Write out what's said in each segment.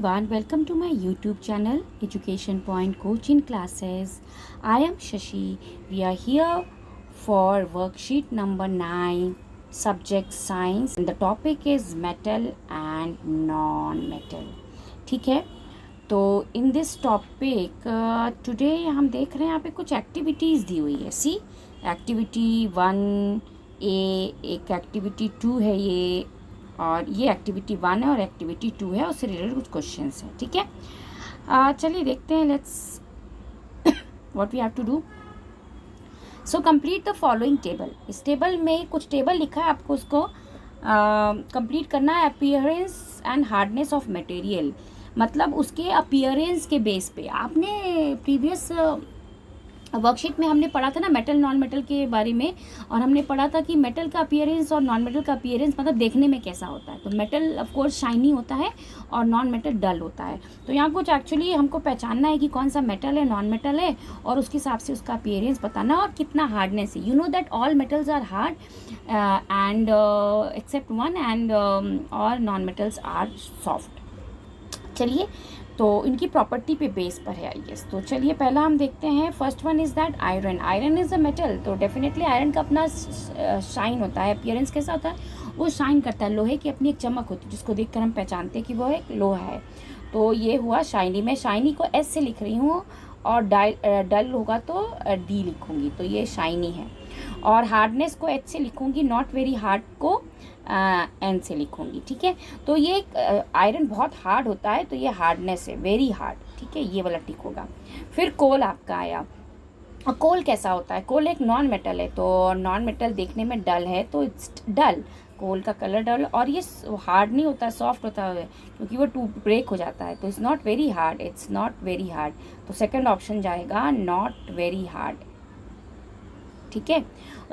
everyone, welcome to my YouTube channel Education Point Coaching Classes. I am Shashi. We are here for worksheet number 9, subject science, and the topic is metal and non-metal. ठीक है, तो in this topic today हम देख रहे हैं यहाँ पे कुछ एक्टिविटीज़ दी हुई है. सी एक्टिविटी 1A, एक एक्टिविटी 2 है ये, और ये एक्टिविटी 1 है और एक्टिविटी 2 है, उससे रिलेटेड कुछ क्वेश्चंस हैं. ठीक है, चलिए देखते हैं. Let's what we have to do. So complete the following table. इस टेबल में कुछ टेबल लिखा है, आपको उसको कंप्लीट करना है. Appearance and hardness of material, मतलब उसके अपीयरेंस के बेस पे. आपने प्रीवियस वर्कशीट में हमने पढ़ा था ना मेटल नॉन मेटल के बारे में, और हमने पढ़ा था कि मेटल का अपीयरेंस और नॉन मेटल का अपीयरेंस मतलब देखने में कैसा होता है. तो मेटल ऑफ कोर्स शाइनी होता है और नॉन मेटल डल होता है. तो यहाँ कुछ एक्चुअली हमको पहचानना है कि कौन सा मेटल है, नॉन मेटल है, और उसके हिसाब से उसका अपीयरेंस बताना और कितना हार्डनेस है. You know that all metals are hard and except one, and और नॉन मेटल्स आर सॉफ्ट. चलिए, तो इनकी प्रॉपर्टी पे बेस पर है आई गेस. तो चलिए पहला हम देखते हैं. First one is that iron. Iron is a metal. तो डेफिनेटली आयरन का अपना शाइन होता है. अपीयरेंस कैसा होता है, वो शाइन करता है. लोहे की अपनी एक चमक होती है जिसको देखकर हम पहचानते हैं कि वो एक लोहा है. तो ये हुआ शाइनी. मैं शाइनी को एस से लिख रही हूँ, और डल होगा तो डी लिखूँगी, तो ये शाइनी है. और हार्डनेस को एच से लिखूँगी, नॉट वेरी हार्ड को एन से लिखूँगी. ठीक है, तो ये आयरन बहुत हार्ड होता है, तो ये हार्डनेस है, वेरी हार्ड. ठीक है, ये वाला टिक होगा. फिर कोल आपका आया. और कोल कैसा होता है, कोल एक नॉन मेटल है. तो नॉन मेटल देखने में डल है, तो इट्स डल. कोल का कलर डल, और ये हार्ड नहीं होता, सॉफ्ट होता है, क्योंकि वो टू ब्रेक हो जाता है. तो it's not very hard, it's not very hard. तो सेकंड ऑप्शन जाएगा नॉट वेरी हार्ड. ठीक है,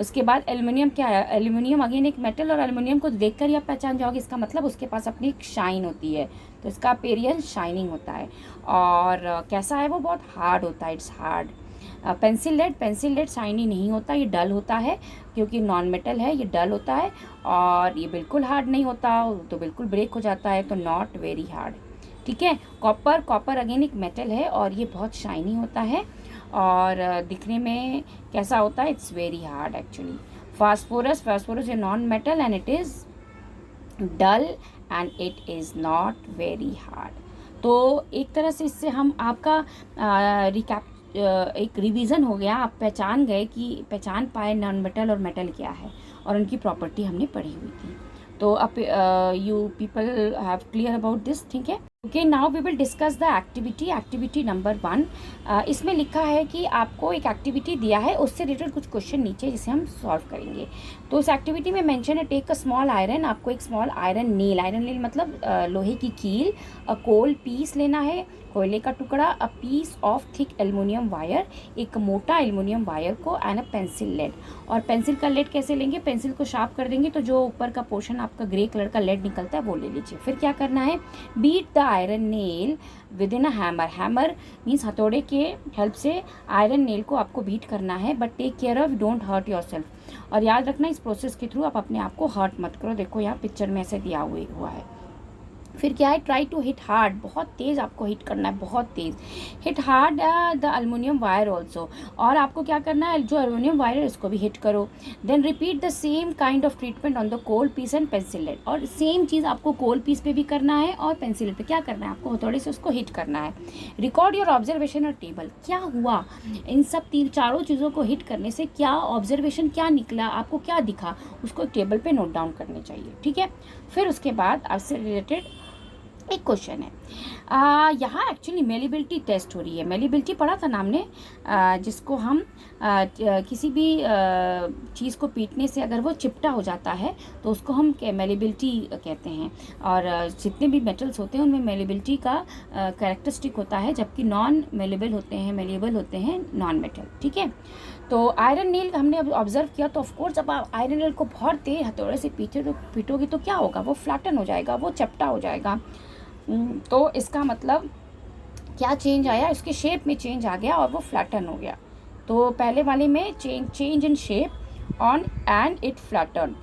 उसके बाद एल्युमिनियम क्या है. एल्युमिनियम अगेन एक मेटल, और एल्युमिनियम को देखकर ही आप पहचान जाओगे, इसका मतलब उसके पास अपनी एक शाइन होती है. तो इसका अपीयरेंस शाइनिंग होता है. और कैसा है, वो बहुत हार्ड होता है, it's hard. Pencil lead. Pencil lead shiny नहीं होता, ये डल होता है, क्योंकि नॉन मेटल है, ये डल होता है. और ये बिल्कुल हार्ड नहीं होता, तो बिल्कुल ब्रेक हो जाता है, तो नॉट वेरी हार्ड. ठीक है, कॉपर. कॉपर अगेन एक मेटल है, और ये बहुत शाइनी होता है, और दिखने में कैसा होता है, it's very hard actually. Phosphorus. Phosphorus a non metal and it is dull and it is not very hard. तो एक तरह से इससे हम आपका एक रिवीजन हो गया. आप पहचान पाए नॉन मेटल और मेटल क्या है, और उनकी प्रॉपर्टी हमने पढ़ी हुई थी. तो अब you people have clear about this. ठीक है, okay. Now we will discuss the activity number 1. इसमें लिखा है कि आपको एक एक्टिविटी दिया है, उससे रिलेटेड कुछ क्वेश्चन नीचे जिसे हम सॉल्व करेंगे. तो इस एक्टिविटी में मेंशन है टेक अ स्मॉल आयरन. आपको एक स्मॉल आयरन नील. आयरन नील मतलब लोहे की कील. अ कोल पीस लेना है, कोयले का टुकड़ा. A piece of thick aluminium wire, एक मोटा एल्युमिनियम वायर को. And a pencil lead. और पेंसिल का लेड कैसे लेंगे, पेंसिल को शार्प कर देंगे तो जो ऊपर का पोर्शन आपका ग्रे कलर का लेड निकलता है वो ले लीजिए. फिर क्या करना है, beat the iron nail with in a hammer. Hammer means हथौड़े के हेल्प से आयरन नेल को आपको बीट करना है. But take care of, don't hurt yourself. और याद रखना, इस प्रोसेस के थ्रू आप अपने आप को हर्ट मत करो. देखो यहाँ पिक्चर में ऐसे दिया हुआ है. फिर क्या है, ट्राई टू हिट हार्ड. बहुत तेज़ आपको हिट करना है, बहुत तेज़. Hit hard the aluminium wire also. और आपको क्या करना है, जो एल्युमिनियम वायर है उसको भी हिट करो. Then repeat the same kind of treatment on the coal piece and pencil lead. और सेम चीज़ आपको कोल पीस पे भी करना है, और पेंसिल लेड पे क्या करना है, आपको हथौड़े से उसको हिट करना है. रिकॉर्ड योर ऑब्जर्वेशन और टेबल. क्या हुआ, इन सब चारों चीज़ों को हिट करने से क्या ऑब्जर्वेशन, क्या निकला, आपको क्या दिखा, उसको टेबल पे नोट डाउन करने चाहिए. ठीक है, फिर उसके बाद आपसे रिलेटेड एक क्वेश्चन है. यहाँ एक्चुअली मेलिबिलिटी टेस्ट हो रही है. मेलिबिलिटी पढ़ा था ना हमने, जिसको हम किसी भी चीज़ को पीटने से अगर वो चिपटा हो जाता है तो उसको हम मेलिबिलिटी कहते हैं. और जितने भी मेटल्स होते हैं उनमें मेलिबिलिटी का कैरेक्टरिस्टिक होता है, जबकि नॉन मेलेबल होते हैं नॉन मेटल. ठीक है, तो आयरन नील हमने अब ऑब्जर्व किया. तो ऑफकोर्स जब आप आयरन नील को बहुत तेज हथौड़े से पीटोगे तो क्या होगा, वो फ्लैटन हो जाएगा, वो चपटा हो जाएगा. तो इसका मतलब क्या चेंज आया, इसके शेप में चेंज आ गया और वो फ्लैटन हो गया. तो पहले वाले में change in shape on and it flatten.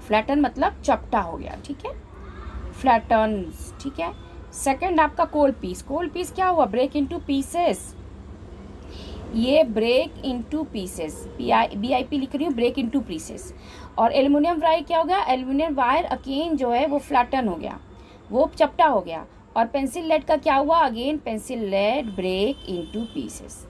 Flatten मतलब चपटा हो गया. ठीक है, फ्लैटन्स, ठीक है। सेकंड आपका कोल्ड पीस, कोल्ड पीस क्या हुआ, ब्रेक इनटू पीसेस, ये ब्रेक इनटू पीसेस, BIP लिख रही हूँ, ब्रेक इनटू पीसेस। और एल्युमिनियम वायर क्या हो गया, एल्युमिनियम वायर अगेन जो है वो फ्लैटन हो गया, वो चपटा हो गया। और पेंसिल लेड का क्या हुआ, again pencil lead break into pieces.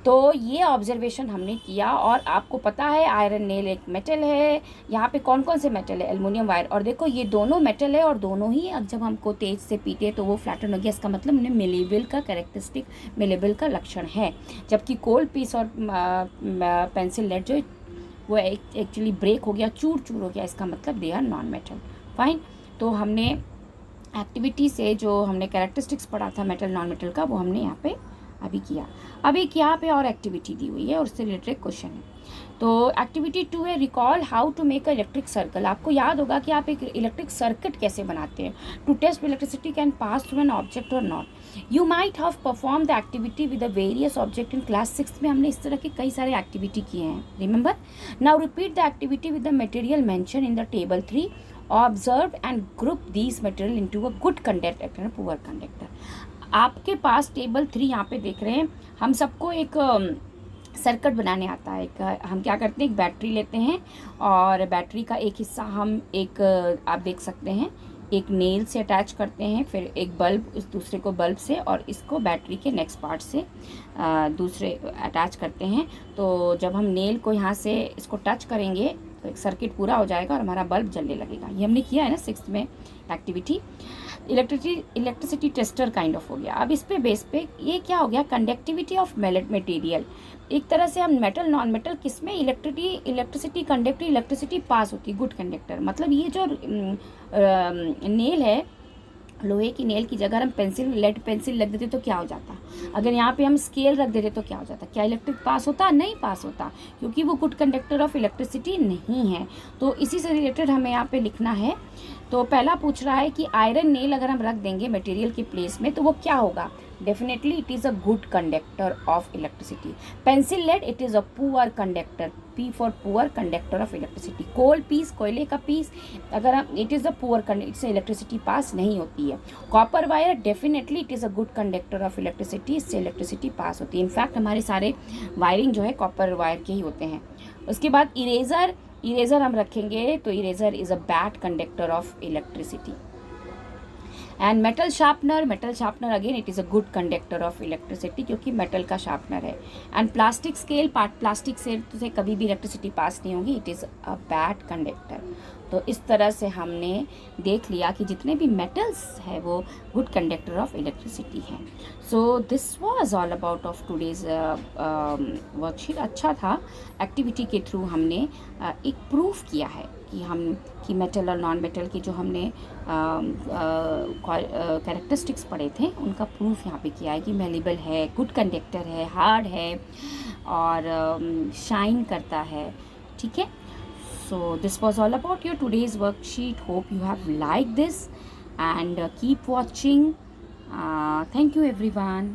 तो ये ऑब्जर्वेशन हमने किया। और आपको पता है आयरन नेल एक मेटल है, यहाँ पे कौन कौन से मेटल है, एल्युमिनियम वायर, और देखो ये दोनों मेटल है और दोनों ही अब जब हमको तेज से पीटे तो वो फ्लैटन हो गया, इसका मतलब उन्हें मेलेबल का कैरेक्टरिस्टिक, मेलेबल का लक्षण है। जबकि कोल्ड पीस और पेंसिल लेड जो वो एक्चुअली ब्रेक हो गया, चूर चूर हो गया, इसका मतलब they are non metal. Fine. तो हमने एक्टिविटी से जो हमने कैरेक्टरिस्टिक्स पढ़ा था मेटल नॉन मेटल का, वो हमने यहाँ पे अभी किया। अभी यहाँ पे और एक्टिविटी दी हुई है और उससे रिलेटेड क्वेश्चन है। तो एक्टिविटी 2 है recall how to make a electric circle. आपको याद होगा कि आप एक इलेक्ट्रिक सर्किट कैसे बनाते हैं। To test electricity can pass through an object और not. You might have perform the activity with the various object in class 6 में हमने इस तरह के कई सारे एक्टिविटी किए हैं, remember. Now repeat the activity with the material mention in the table 3। Observe and group these material into a good conductor and poor conductor. आपके पास टेबल 3 यहाँ पे देख रहे हैं, हम सबको एक सर्किट बनाने आता है। हम क्या करते हैं, एक बैटरी लेते हैं और बैटरी का एक हिस्सा हम एक आप देख सकते हैं एक नेल से अटैच करते हैं, फिर एक बल्ब, इस दूसरे को बल्ब से और इसको बैटरी के नेक्स्ट पार्ट से दूसरे अटैच करते हैं। तो जब हम नेल को यहाँ से इसको टच करेंगे तो एक सर्किट पूरा हो जाएगा और हमारा बल्ब जलने लगेगा। ये हमने किया है ना 6th में activity. Electricity tester kind of हो गया। अब इस पे बेस पे ये क्या हो गया, कंडक्टिविटी ऑफ मटेरियल। एक तरह से हम मेटल नॉन मेटल किस में इलेक्ट्रिसिटी कंडक्टिव इलेक्ट्रिसिटी पास होती है, गुड कंडक्टर। मतलब ये जो नेल है, लोहे की नेल की जगह हम लेड पेंसिल लग देते तो क्या हो जाता, अगर यहाँ पे हम स्केल रख देते तो क्या हो जाता, क्या इलेक्ट्रिक पास होता, नहीं पास होता, क्योंकि वो गुड कंडक्टर ऑफ इलेक्ट्रिसिटी नहीं है। तो इसी से रिलेटेड हमें यहाँ पे लिखना है। तो पहला पूछ रहा है कि आयरन नेल अगर हम रख देंगे मटेरियल के प्लेस में तो वो क्या होगा, definitely it is a good conductor of electricity. Pencil lead it is a poor conductor, P for poor conductor of electricity. Coal piece, कोयले का पीस, अगर हम it is a poor conductor, इससे इलेक्ट्रिसिटी पास नहीं होती है। Copper wire definitely it is a good conductor of electricity, इससे electricity pass होती है। इनफैक्ट हमारे सारे वायरिंग जो है कॉपर वायर के ही होते हैं। उसके बाद इरेज़र हम रखेंगे तो eraser is a bad conductor of electricity. And metal sharpener again it is a good conductor of electricity, क्योंकि मेटल का शार्पनर है। एंड प्लास्टिक स्केल, प्लास्टिक से कभी भी इलेक्ट्रिसिटी पास नहीं होगी, it is a bad conductor. तो इस तरह से हमने देख लिया कि जितने भी मेटल्स है वो गुड कंडक्टर ऑफ इलेक्ट्रिसिटी हैं। So this was all about of today's worksheet. अच्छा था, एक्टिविटी के थ्रू हमने एक प्रूफ किया है कि मेटल और नॉन मेटल की जो हमने कैरेक्टरिस्टिक्स पढ़े थे उनका प्रूफ यहाँ पे किया है कि मेलेबल है, गुड कंडक्टर है, हार्ड है और शाइन करता है, ठीक है। So this was all about your today's worksheet. Hope you have liked this and keep watching. Thank you everyone.